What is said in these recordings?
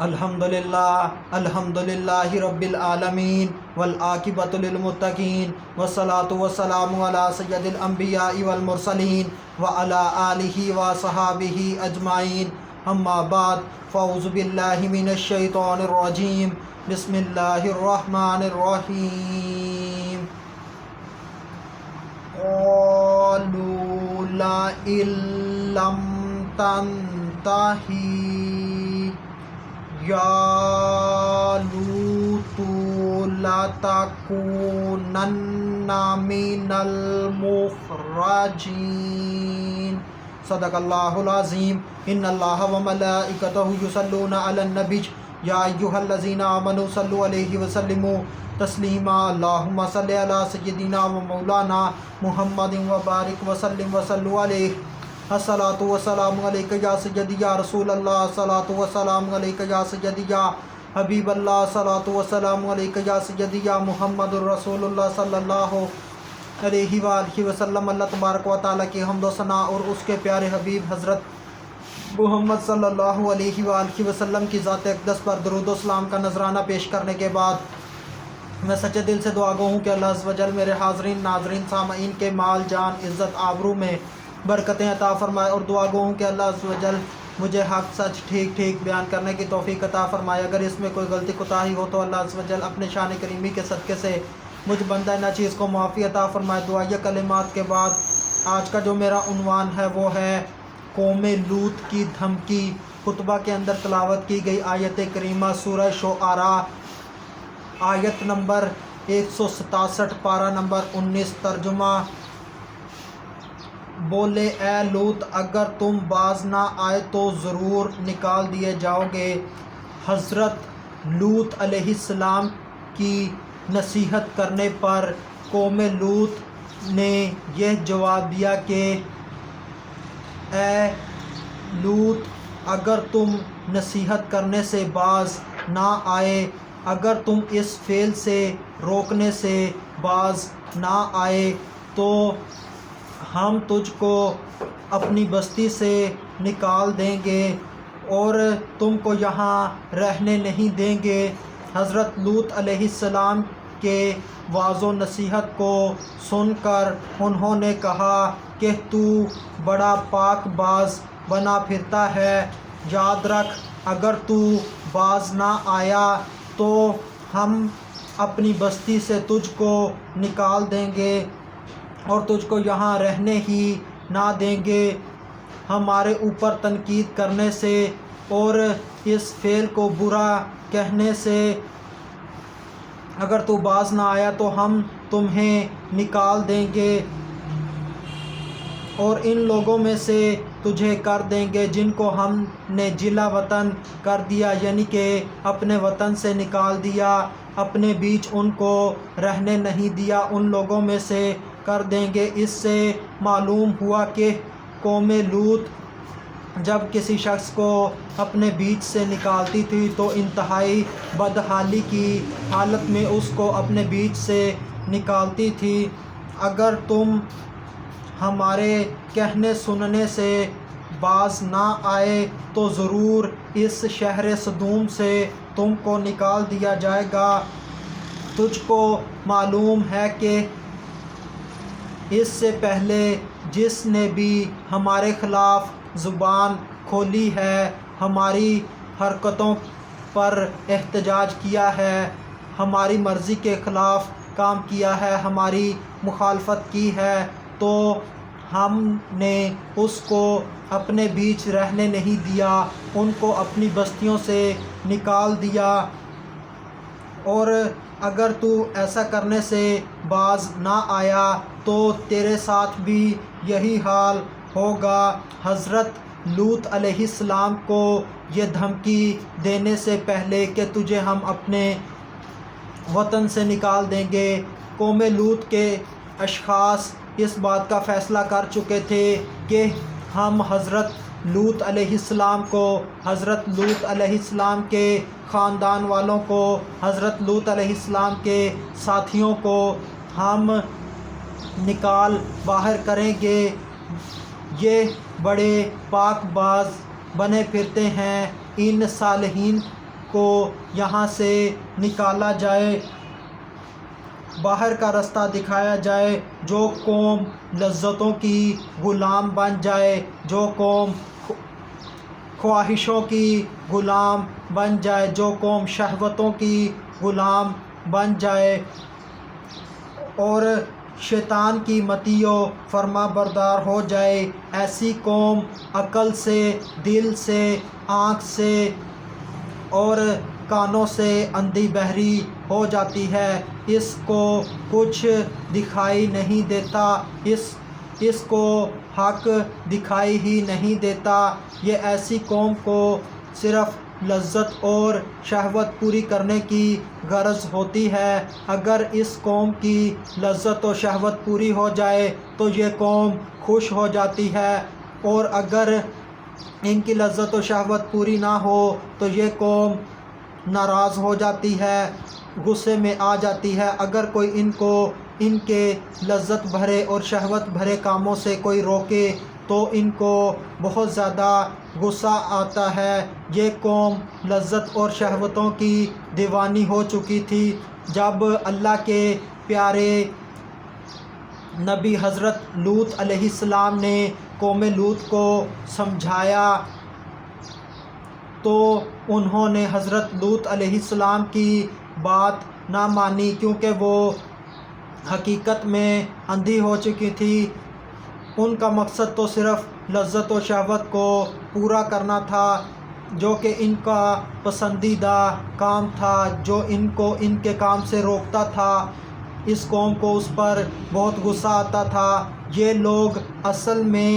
الحمدللہ رب العالمین والعاقبۃ للمتقین والصلاۃ والسلام علی سید الانبیاء والمرسلین وعلی آلہ وصحابہ اجمعین، اما بعد، فاعوذ باللہ من الشیطان الرجیم، بسم اللہ الرحمن الرحیم۔ قالوا لئن لم تنتہی یا لوط لتکونن من المخرجین۔ صدق اللہ العظیم۔ ان اللہ وملائکتہ یصلون علی النبی یا ایھا الذین آمنوا صلوا علیہ وسلموا تسلیما۔ اللہم صلی علی سیدنا و مولانا محمد وبارک وسلم وصلوا علیہ۔ الصلاۃ والسلام علیک یا سیدی یا رسول اللہ، الصلاۃ والسلام علیک یا سیدی یا حبیب اللہ، الصلاۃ والسلام علیک یا سیدی یا محمد الرسول اللہ صلی اللہ علیہ وآلہ وسلم۔ اللہ تبارک و تعالیٰ کی حمد و ثنا اور اس کے پیارے حبیب حضرت محمد صلی اللہ علیہ وآلہ وسلم کی ذات اقدس پر درود و سلام کا نذرانہ پیش کرنے کے بعد میں سچے دل سے دعا گو ہوں کہ اللہ عز و جل میرے حاضرین، ناظرین، سامعین کے مال، جان، عزت، آبرو میں برکتیں عطا فرمائے، اور دعا گو ہوں کہ اللہ عز و جل مجھے حق سچ ٹھیک بیان کرنے کی توفیق عطا فرمائے۔ اگر اس میں کوئی غلطی کوتاہی ہو تو اللہ عز و جل اپنے شان کریمی کے صدقے سے مجھ بندہ ناچیز کو معافی عطا فرمائے۔ دعائیہ کلمات کے بعد آج کا جو میرا عنوان ہے وہ ہے قوم لوط کی دھمکی۔ خطبہ کے اندر تلاوت کی گئی آیت کریمہ سورہ شعراء آیت نمبر 167، پارہ نمبر 19۔ ترجمہ: بولے اے لوط، اگر تم باز نہ آئے تو ضرور نکال دیے جاؤ گے۔ حضرت لوط علیہ السلام کی نصیحت کرنے پر قوم لوط نے یہ جواب دیا کہ اے لوط، اگر تم نصیحت کرنے سے باز نہ آئے، اگر تم اس فعل سے روکنے سے باز نہ آئے تو ہم تجھ کو اپنی بستی سے نکال دیں گے اور تم کو یہاں رہنے نہیں دیں گے۔ حضرت لوط علیہ السلام کے وعظ و نصیحت کو سن کر انہوں نے کہا کہ تو بڑا پاک باز بنا پھرتا ہے، یاد رکھ اگر تو باز نہ آیا تو ہم اپنی بستی سے تجھ کو نکال دیں گے اور تجھ کو یہاں رہنے ہی نہ دیں گے۔ ہمارے اوپر تنقید کرنے سے اور اس فعل کو برا کہنے سے اگر تو باز نہ آیا تو ہم تمہیں نکال دیں گے اور ان لوگوں میں سے تجھے کر دیں گے جن کو ہم نے جلا وطن کر دیا، یعنی کہ اپنے وطن سے نکال دیا، اپنے بیچ ان کو رہنے نہیں دیا، ان لوگوں میں سے کر دیں گے۔ اس سے معلوم ہوا کہ قوم لوط جب کسی شخص کو اپنے بیچ سے نکالتی تھی تو انتہائی بدحالی کی حالت میں اس کو اپنے بیچ سے نکالتی تھی۔ اگر تم ہمارے کہنے سننے سے باز نہ آئے تو ضرور اس شہر صدوم سے تم کو نکال دیا جائے گا۔ تجھ کو معلوم ہے کہ اس سے پہلے جس نے بھی ہمارے خلاف زبان کھولی ہے، ہماری حرکتوں پر احتجاج کیا ہے، ہماری مرضی کے خلاف کام کیا ہے، ہماری مخالفت کی ہے، تو ہم نے اس کو اپنے بیچ رہنے نہیں دیا، ان کو اپنی بستیوں سے نکال دیا، اور اگر تو ایسا کرنے سے باز نہ آیا تو تیرے ساتھ بھی یہی حال ہوگا۔ حضرت لوط علیہ السلام کو یہ دھمکی دینے سے پہلے کہ تجھے ہم اپنے وطن سے نکال دیں گے، قوم لوط کے اشخاص اس بات کا فیصلہ کر چکے تھے کہ ہم حضرت لوط علیہ السلام کو، حضرت لوط علیہ السلام کے خاندان والوں کو، حضرت لوط علیہ السلام کے ساتھیوں کو ہم نکال باہر کریں گے۔ یہ بڑے پاک باز بنے پھرتے ہیں، ان صالحین کو یہاں سے نکالا جائے، باہر کا راستہ دکھایا جائے۔ جو قوم لذتوں کی غلام بن جائے، جو قوم خواہشوں کی غلام بن جائے، جو قوم شہوتوں کی غلام بن جائے اور شیطان کی مطیع فرما بردار ہو جائے، ایسی قوم عقل سے، دل سے، آنکھ سے اور کانوں سے اندھی بہری ہو جاتی ہے۔ اس کو کچھ دکھائی نہیں دیتا، اس کو حق دکھائی ہی نہیں دیتا۔ یہ ایسی قوم کو صرف لذت اور شہوت پوری کرنے کی غرض ہوتی ہے۔ اگر اس قوم کی لذت و شہوت پوری ہو جائے تو یہ قوم خوش ہو جاتی ہے، اور اگر ان کی لذت و شہوت پوری نہ ہو تو یہ قوم ناراض ہو جاتی ہے، غصے میں آ جاتی ہے۔ اگر کوئی ان کو ان کے لذت بھرے اور شہوت بھرے کاموں سے کوئی روکے تو ان کو بہت زیادہ غصہ آتا ہے۔ یہ قوم لذت اور شہوتوں کی دیوانی ہو چکی تھی۔ جب اللہ کے پیارے نبی حضرت لوط علیہ السلام نے قوم لوط کو سمجھایا تو انہوں نے حضرت لوط علیہ السلام کی بات نہ مانی، کیونکہ وہ حقیقت میں اندھی ہو چکی تھی۔ ان کا مقصد تو صرف لذت و شہوت کو پورا کرنا تھا، جو کہ ان کا پسندیدہ کام تھا، جو ان کو ان کے کام سے روکتا تھا۔ اس قوم کو اس پر بہت غصہ آتا تھا۔ یہ لوگ اصل میں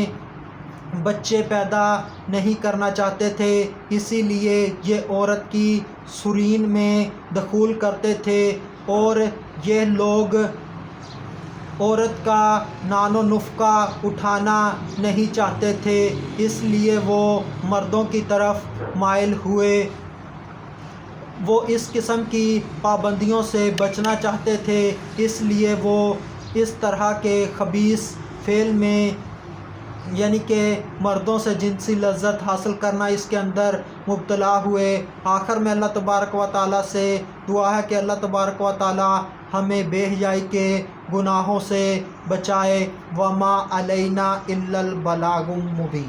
بچے پیدا نہیں کرنا چاہتے تھے، اسی لیے یہ عورت کی سرین میں دخول کرتے تھے، اور یہ لوگ عورت کا نان و نفقہ اٹھانا نہیں چاہتے تھے، اس لیے وہ مردوں کی طرف مائل ہوئے۔ وہ اس قسم کی پابندیوں سے بچنا چاہتے تھے، اس لیے وہ اس طرح کے خبیث فعل میں، یعنی کہ مردوں سے جنسی لذت حاصل کرنا، اس کے اندر مبتلا ہوئے۔ آخر میں اللہ تبارک و تعالیٰ سے دعا ہے کہ اللہ تبارک و تعالیٰ ہمیں بے حیائی کے گناہوں سے بچائے۔ وما علینا الا البلاغ المبین۔